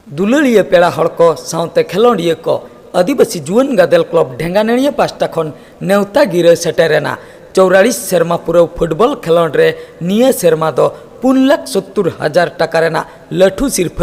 दुलड़िया पेड़ा हड़ को साउते खेलोडिया को आदिवासी जुआन गादेल क्लब ढेंगानेड़िया पास्टा खन नेवता गिरे सेटेरेना 44 सेरमा पुरव फुटबल खेलोड रे निया सेरमा दो 4,70,000 टाका रेना लठू सिरफ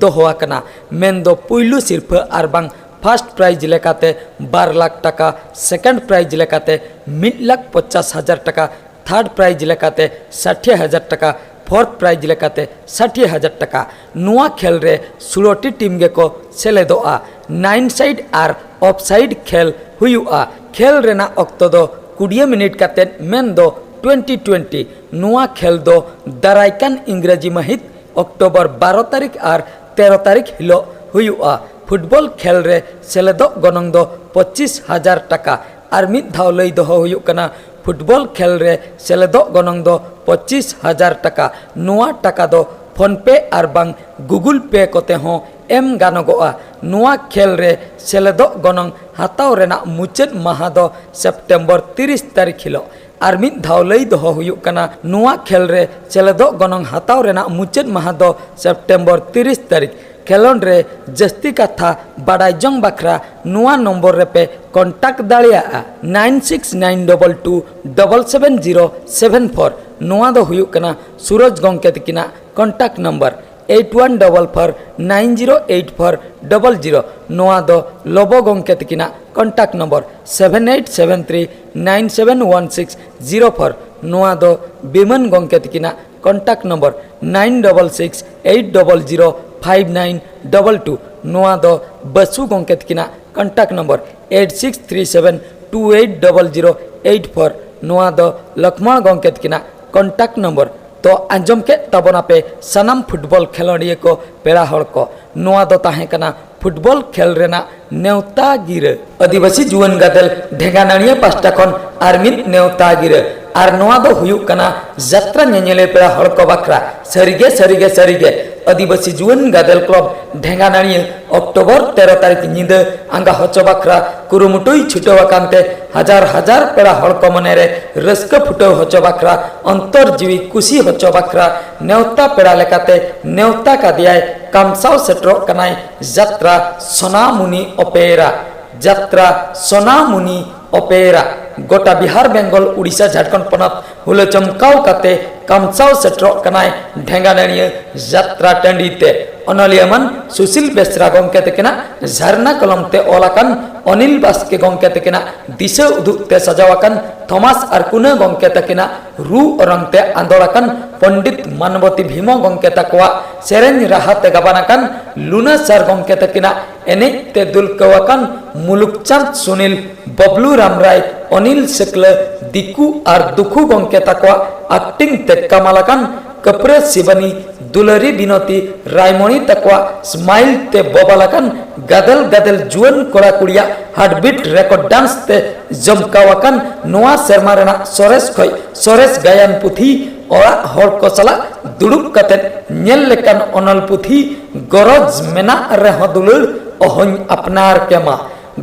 दोहवाकना मेन दो पुइलु सिरफ आर बांग फार्स्ट प्राइज लेकाते 12 लाख टाका सेकंड प्राइज लेकाते 1,50,000 टाका थर्ड प्राइज लेकाते 60,000 टाका फोर्थ प्राइज लेकाते 60,000 टाका नुआ खेल रे 16टी टीम गे को सेलेदोआ 9 साइड आर ऑफ साइड खेल हुआ खेल रेना अक्तो दो 20 मिनट काते मेन दो 2020 नुआ खेल दो दारायकान इंग्रेजी महित अक्टोबर 12 तारीख आर 13 तारीख हिलो हुआ फुटबॉल खेल रे सेलेदो गनंग दो 25,000 टाका आर मिद धाव लई दोहो हुयुक कना फुटबॉल खेल रे सेलेदो गनंग दो 25,000 टाका नुआ टाका दो फोन पे आर बांग गूगल पे कोते हो एम गानोगोआ नुआ खेल रे सेलेदो गनंग हाताव रेना मुचाद माहा दो सेप्टेम्बर 30 तारीख हिलो आर मिद धाव लई दोहो हुयुक कना नुआ खेल रे सेलेदो गनंग हाताव रेना मुचाद माहा दो सेप्टेम्बर 30 तारीख खेलोड रे जस्ती कथा बाडाय जंग बखरा नुआ नंबर रे पे कांटेक्ट दाड़िया 9692770774 नुआ दो हुयुक कना सूरज गंके तकिना कांटेक्ट नंबर 8144908400 नुआ दो लोबो गंके तकिना कांटेक्ट नंबर 7873971604 नुआ दो बिमन गंके तकिना कांटेक्ट नंबर 96800592 नुआ दो बसु गंके तकिना कांटेक्ट नंबर 8637280084 नुआ दो लक्ष्मण गंके तकिना कांटेक्ट नंबर तो आंजम के तबना पे सनम फुटबॉल खेलोड़िए को पेड़ा हड़ को नुआ दो ताहे कना फुटबॉल खेल रेना नेवता गिरे आदिवासी जुआन गादेल ढेंगानाड़िया पास्टा खन आर्मिन नेवता गिरे आर नुआ दो हुयुक कना जात्रा नेनेले पेड़ा हड़ को बखरा सरिगे आदिवासी जुआन गादेल क्लब ढेंगानाड़िया अक्टोबर 13 तारीख निंद आंगा हचो बखरा कुरुमुटुई छुटवाकांते हजार पेड़ा हड़ को मनेरे रस्क फुटो हचो बखरा अंतर जीवी कुशी हचो बखरा नेवता पेड़ा लेकाते नेवता का दियाय कामसाव सेट्रो कनाय जात्रा सोनामुनी अपेरा गोटा बिहार बेंगल उड़ीसा झारखंड पनत हुले चमकाव काते कामसाव सेट्रो कनाय ढेंगानाड़िया जात्रा टंडीते अनलियमन सुशील बेसरा गंके तकिना झरना कलमते ओलाकन अनिल बास्के गंके तकिना दिशा उदुकते सजावाकन थॉमस आरकुना गंके तकिना रू रंगते आंदोलकन पंडित मानवती भीमो गंके तकवा सेरेन राहते गबानाकन लुना सर गंके तकिना एनेते दुलकवाकन मुलुकचंद सुनील बबलू रामराय अनिल शुक्ल दिकू आर दुखू गंके तकवा एक्टिंग ते कमलकन कपरे शिवनी दुलरी बिनती रायमणि तकवा स्माइल ते बोबालकन गदल जुआन कोड़ा कुड़िया हार्टबीट रेकॉर्ड डांस ते जमकावाकन नुआ सेरमा रेना सोरेस गायन पुथी ओरा हर को सला दुड़ुब कते नेल लेकन अनल पुथी गरज मेना रेह दुलुल ओहन अपनार केमा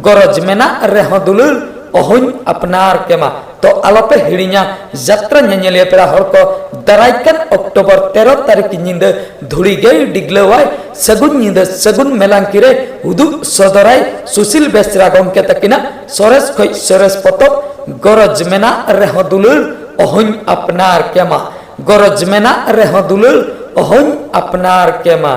गरज मेना रेह दुलुल ओहन अपनार केमा तो आलोपे हिड़िया जात्रा नेनेलिया पेड़ा हड़ को दारायकान अक्टोबर 13 तारीख निंद धुड़ी गई डिग्लवाय सगुन निंद सगुन मेलांकिरे उदुक सदराय सुशील बेसरा गंके तकिना सोरेस पतो गरज मेना रेह दुलुल ओहन अपनार केमा गरज मेना रेह दुलुल ओहन अपनार केमा।